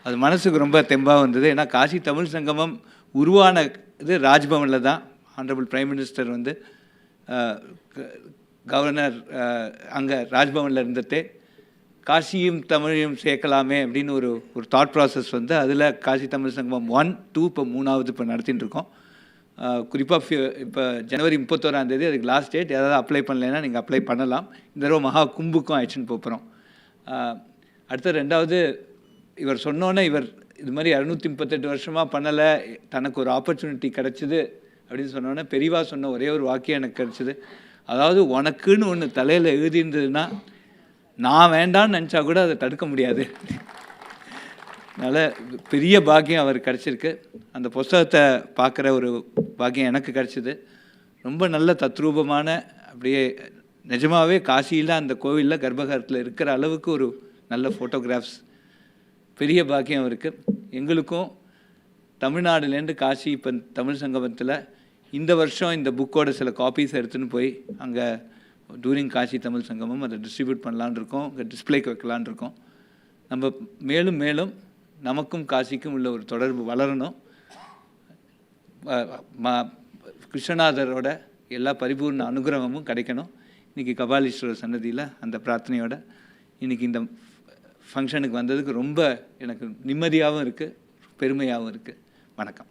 அது மனசுக்கு ரொம்ப தெம்பாக வந்தது. ஏன்னா காசி தமிழ் சங்கமம் உருவான இது ராஜ்பவனில் தான். ஆனரபிள் பிரைம் மினிஸ்டர் வந்து கவர்னர் அங்கே ராஜ்பவனில் இருந்துட்டு காசியும் தமிழையும் சேர்க்கலாமே அப்படின்னு ஒரு தாட் ப்ராசஸ் வந்து அதில் காசி தமிழ் சங்கமம் 1, 2 இப்போ 3வது இப்போ நடத்திட்டு இருக்கோம். குறிப்பாக இப்போ ஜனவரி 31 அதுக்கு லாஸ்ட் டேட். ஏதாவது அப்ளை பண்ணலைன்னா நீங்கள் அப்ளை பண்ணலாம். இந்த தடவை மகா கும்புக்கும் ஆயிடுச்சுன்னு போகிறோம். அடுத்த 2வது இவர் சொன்னோன்னே இவர் இது மாதிரி 238 வருஷமாக பண்ணலை, தனக்கு ஒரு ஆப்பர்ச்சுனிட்டி கிடச்சிது அப்படின்னு சொன்னோன்னே பெரியவா சொன்ன ஒரே ஒரு வாக்கியம் எனக்கு கிடச்சிது. அதாவது உனக்குன்னு ஒன்று தலையில் எழுதியிருந்ததுன்னா நான் வேண்டான்னு நினச்சா கூட அதை தடுக்க முடியாது. அதனால் பெரிய பாக்கியம் அவர் கிடச்சிருக்கு. அந்த புஸ்தகத்தை பார்க்குற ஒரு பாக்கியம் எனக்கு கிடச்சிது. ரொம்ப நல்ல தத்ரூபமான, அப்படியே நிஜமாகவே காசியில் அந்த கோவிலில் கர்ப்பகிரகத்தில் இருக்கிற அளவுக்கு ஒரு நல்ல ஃபோட்டோகிராஃப்ஸ், பெரிய பாக்கியம் இருக்குது. எங்களுக்கும் தமிழ்நாடுலேருந்து காசி இப்போ தமிழ் சங்கமத்தில் இந்த வருஷம் இந்த புக்கோட சில காப்பீஸ் எடுத்துன்னு போய் அங்கே டூரிங் காசி தமிழ் சங்கமம் அதை டிஸ்ட்ரிபியூட் பண்ணலான் இருக்கோம், அங்கே டிஸ்பிளேக்கு வைக்கலான் இருக்கோம். நம்ம மேலும் மேலும் நமக்கும் காசிக்கும் உள்ள ஒரு தொடர்பு வளரணும். கிருஷ்ணநாதரோட எல்லா பரிபூர்ண அனுகிரகமும் கிடைக்கணும். இன்றைக்கி கபாலீஸ்வரர் சன்னதியில் அந்த பிரார்த்தனையோட இன்றைக்கி இந்த ஃபங்க்ஷனுக்கு வந்ததுக்கு ரொம்ப எனக்கு நிம்மதியாகவும் இருக்குது, பெருமையாகவும் இருக்குது. வணக்கம்.